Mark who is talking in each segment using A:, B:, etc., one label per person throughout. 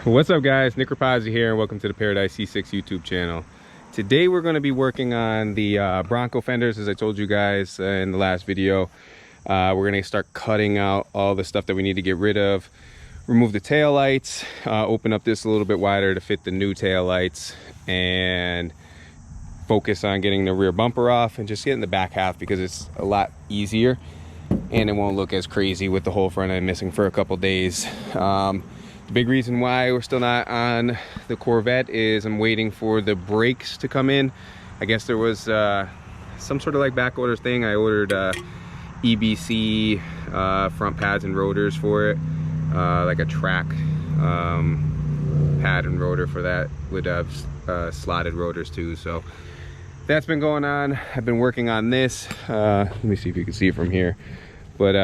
A: What's up guys, Nick Rapazzi here and welcome to the Paradise C6 YouTube channel. Today we're going to be working on the Bronco fenders, as I told you guys in the last video. We're going to start cutting out all the stuff that we need to get rid of, remove the tail lights, open up this a little bit wider to fit the new tail lights, and focus on getting the rear bumper off and just getting the back half because it's a lot easier and it won't look as crazy with the whole front end missing for a couple days. The big reason why we're still not on the Corvette is I'm waiting for the brakes to come in. I guess there was some sort of like back order thing. I ordered EBC front pads and rotors for it, like a track pad and rotor for that, would have slotted rotors too. So that's been going on. I've been working on this. Let me see if you can see it from here, but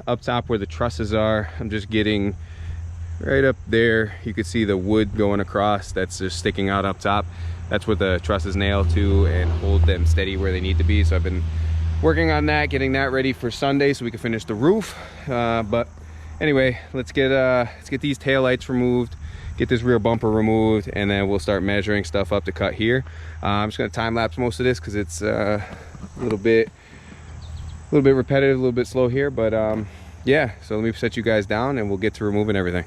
A: up top where the trusses are, I'm just getting right up there. You can see the wood going across, that's just sticking out up top. That's what the trusses nail to and hold them steady where they need to be. So I've been working on that, getting that ready for Sunday so we can finish the roof. But anyway, let's get these tail lights removed, get this rear bumper removed, and then we'll start measuring stuff up to cut here. I'm just going to time lapse most of this because it's a little bit repetitive, a little bit slow here, but yeah. So let me set you guys down and we'll get to removing everything.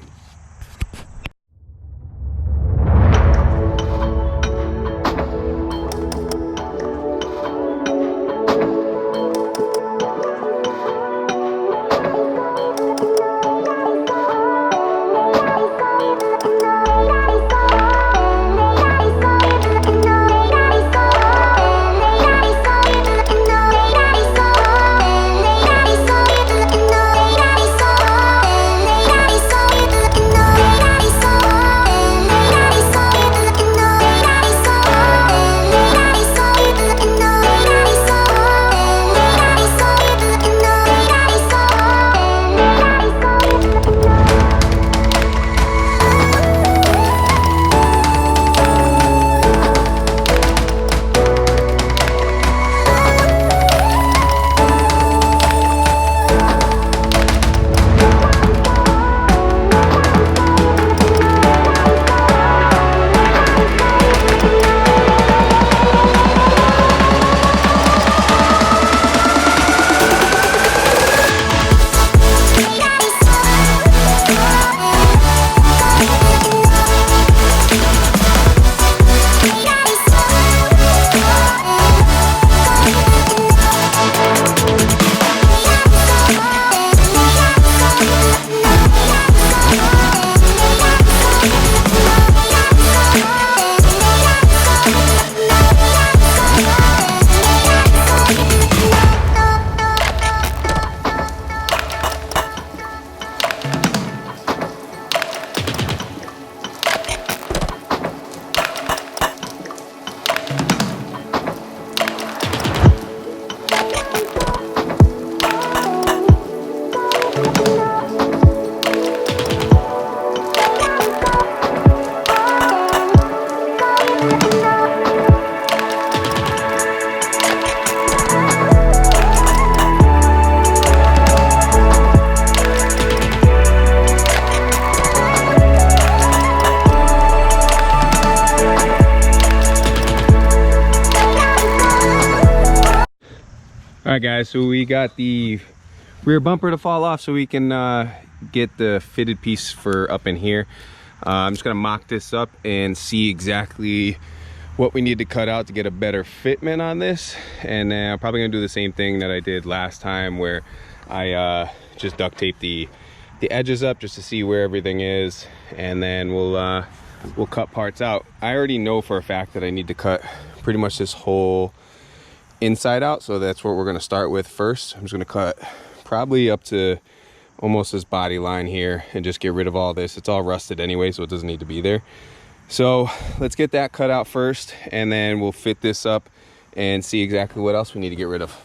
A: All right guys, so we got the rear bumper to fall off so we can get the fitted piece for up in here. I'm just gonna mock this up and see exactly what we need to cut out to get a better fitment on this. And then I'm probably gonna do the same thing that I did last time where I just duct tape the edges up just to see where everything is, and then we'll cut parts out. I already know for a fact that I need to cut pretty much this whole inside out, so that's what we're going to start with first. I'm just going to cut probably up to almost this body line here and just get rid of all this. It's all rusted anyway, so it doesn't need to be there. So let's get that cut out first, and then we'll fit this up and see exactly what else we need to get rid of.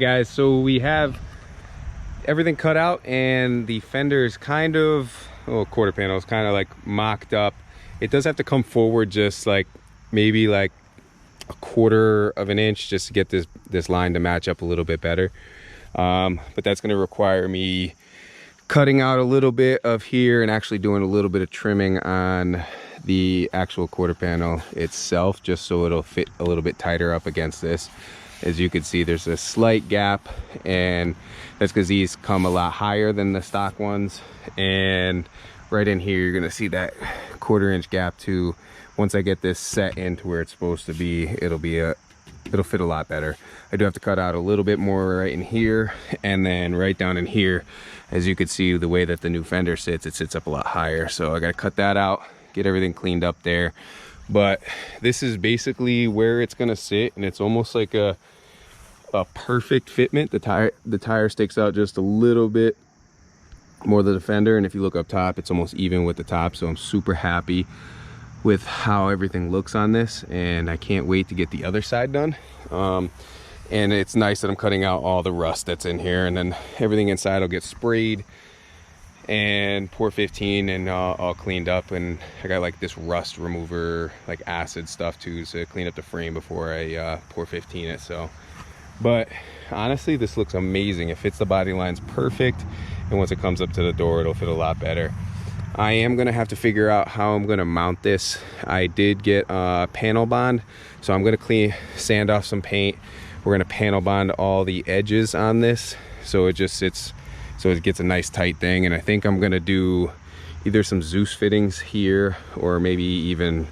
A: guys, so we have everything cut out and the fender is kind of, oh, quarter panel is kind of like mocked up. It does have to come forward just like maybe like a quarter of an inch just to get this line to match up a little bit better. But that's going to require me cutting out a little bit of here and actually doing a little bit of trimming on the actual quarter panel itself, just so it'll fit a little bit tighter up against this. As you can see, there's a slight gap, and that's because these come a lot higher than the stock ones. And right in here, you're gonna see that quarter-inch gap too. Once I get this set into where it's supposed to be, it'll fit a lot better. I do have to cut out a little bit more right in here, and then right down in here, as you can see, the way that the new fender sits, it sits up a lot higher. So I gotta cut that out, get everything cleaned up there. But this is basically where it's gonna sit, and it's almost like a perfect fitment. The tire sticks out just a little bit more than the fender, and if you look up top, it's almost even with the top. So I'm super happy with how everything looks on this, and I can't wait to get the other side done. And it's nice that I'm cutting out all the rust that's in here, and then everything inside will get sprayed and pour 15 and all cleaned up. And I got like this rust remover, like acid stuff too, to clean up the frame before I pour 15 it. So, but honestly, this looks amazing. It fits the body lines perfect, and once it comes up to the door, it'll fit a lot better. I am gonna have to figure out how I'm gonna mount this. I did get panel bond, so I'm gonna sand off some paint. We're gonna panel bond all the edges on this, so it just sits, so it gets a nice tight thing. And I think I'm gonna do either some Zeus fittings here, or maybe even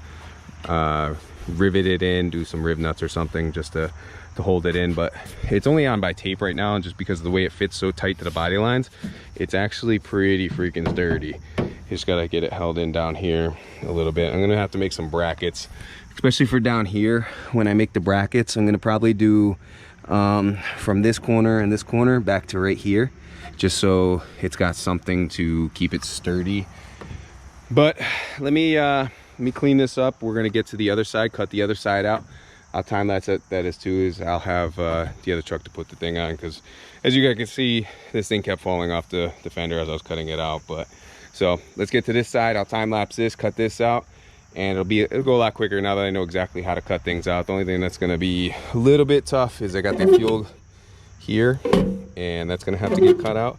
A: rivet it in, do some rib nuts or something just to hold it in. But it's only on by tape right now, and just because of the way it fits so tight to the body lines, it's actually pretty freaking sturdy. Just gotta get it held in down here a little bit. I'm gonna have to make some brackets, especially for down here. When I make the brackets, I'm gonna probably do from this corner and this corner back to right here, just so it's got something to keep it sturdy. But let me clean this up. We're gonna get to the other side, cut the other side out. I'll time that is too, is I'll have the other truck to put the thing on, because as you guys can see, this thing kept falling off the fender as I was cutting it out. But so let's get to this side. I'll time lapse this, cut this out, and it'll go a lot quicker now that I know exactly how to cut things out. The only thing that's going to be a little bit tough is I got the fuel here, and that's going to have to get cut out.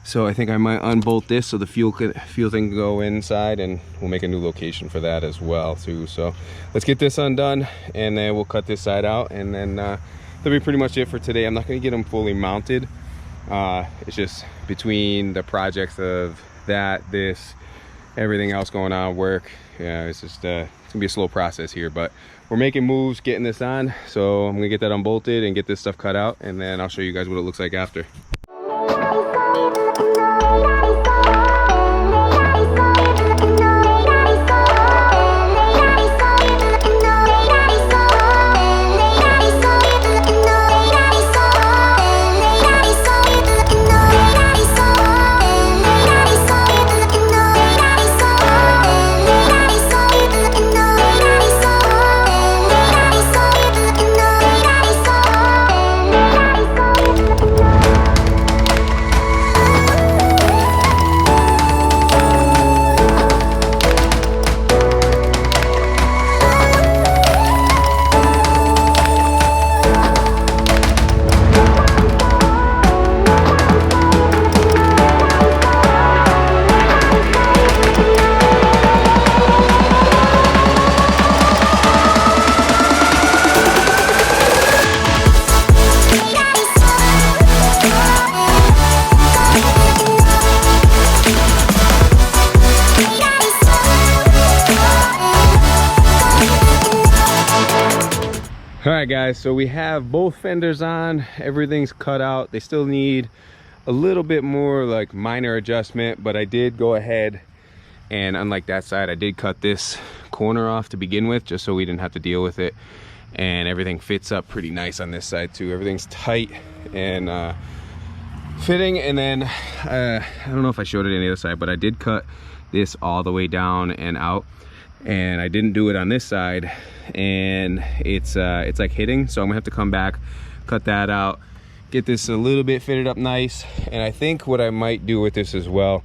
A: So I think I might unbolt this so the fuel thing can go inside, and we'll make a new location for that as well too. So let's get this undone, and then we'll cut this side out, and then that'll be pretty much it for today. I'm not going to get them fully mounted. It's just between the projects of this, everything else going on, work, yeah, it's just it's gonna be a slow process here, but we're making moves, getting this on. So I'm gonna get that unbolted and get this stuff cut out, and then I'll show you guys what it looks like after. All right guys, so we have both fenders on, everything's cut out. They still need a little bit more like minor adjustment, but I did go ahead and, unlike that side, I did cut this corner off to begin with, just so we didn't have to deal with it. And everything fits up pretty nice on this side too. Everything's tight and fitting. And then I don't know if I showed it on the other side, but I did cut this all the way down and out, and I didn't do it on this side, and it's like hitting, so I'm gonna have to come back, cut that out, get this a little bit fitted up nice. And I think what I might do with this as well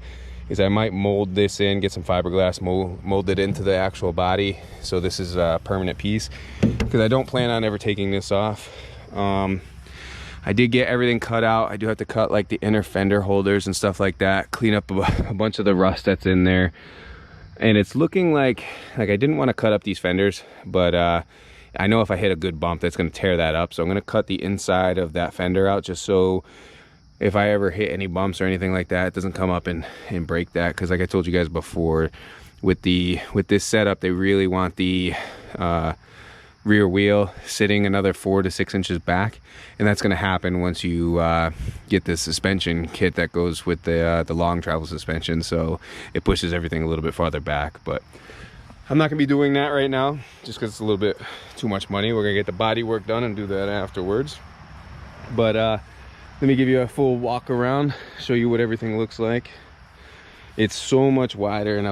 A: is I might mold this in, get some fiberglass, mold it into the actual body, so this is a permanent piece, because I don't plan on ever taking this off. I did get everything cut out. I do have to cut like the inner fender holders and stuff like that, clean up a bunch of the rust that's in there. And it's looking like I didn't want to cut up these fenders, but I know if I hit a good bump, that's going to tear that up. So I'm going to cut the inside of that fender out, just so if I ever hit any bumps or anything like that, it doesn't come up and break that. Because like I told you guys before, with this setup, they really want the rear wheel sitting another 4 to 6 inches back, and that's going to happen once you get the suspension kit that goes with the long travel suspension. So it pushes everything a little bit farther back, but I'm not going to be doing that right now just because it's a little bit too much money. We're going to get the body work done and do that afterwards. But let me give you a full walk around, show you what everything looks like. It's so much wider, and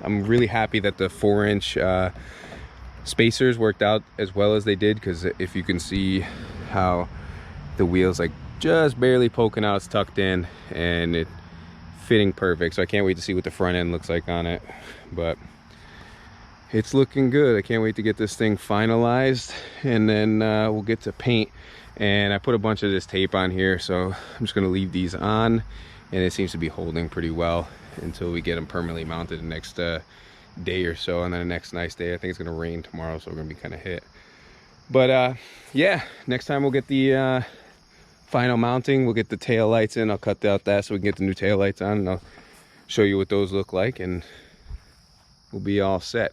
A: I'm really happy that the 4-inch spacers worked out as well as they did, because if you can see how the wheels like just barely poking out, it's tucked in and it fitting perfect. So I can't wait to see what the front end looks like on it, but it's looking good. I can't wait to get this thing finalized, and then we'll get to paint. And I put a bunch of this tape on here, so I'm just going to leave these on, and it seems to be holding pretty well until we get them permanently mounted the next day or so. And then the next nice day, I think it's going to rain tomorrow, so we're going to be kind of hit. But yeah, next time we'll get the final mounting. We'll get the tail lights in. I'll cut out that so we can get the new tail lights on, and I'll show you what those look like, and we'll be all set.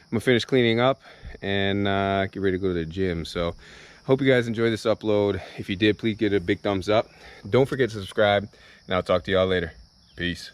A: I'm gonna finish cleaning up and get ready to go to the gym. So hope you guys enjoyed this upload. If you did, please give it a big thumbs up. Don't forget to subscribe, and I'll talk to y'all later. Peace.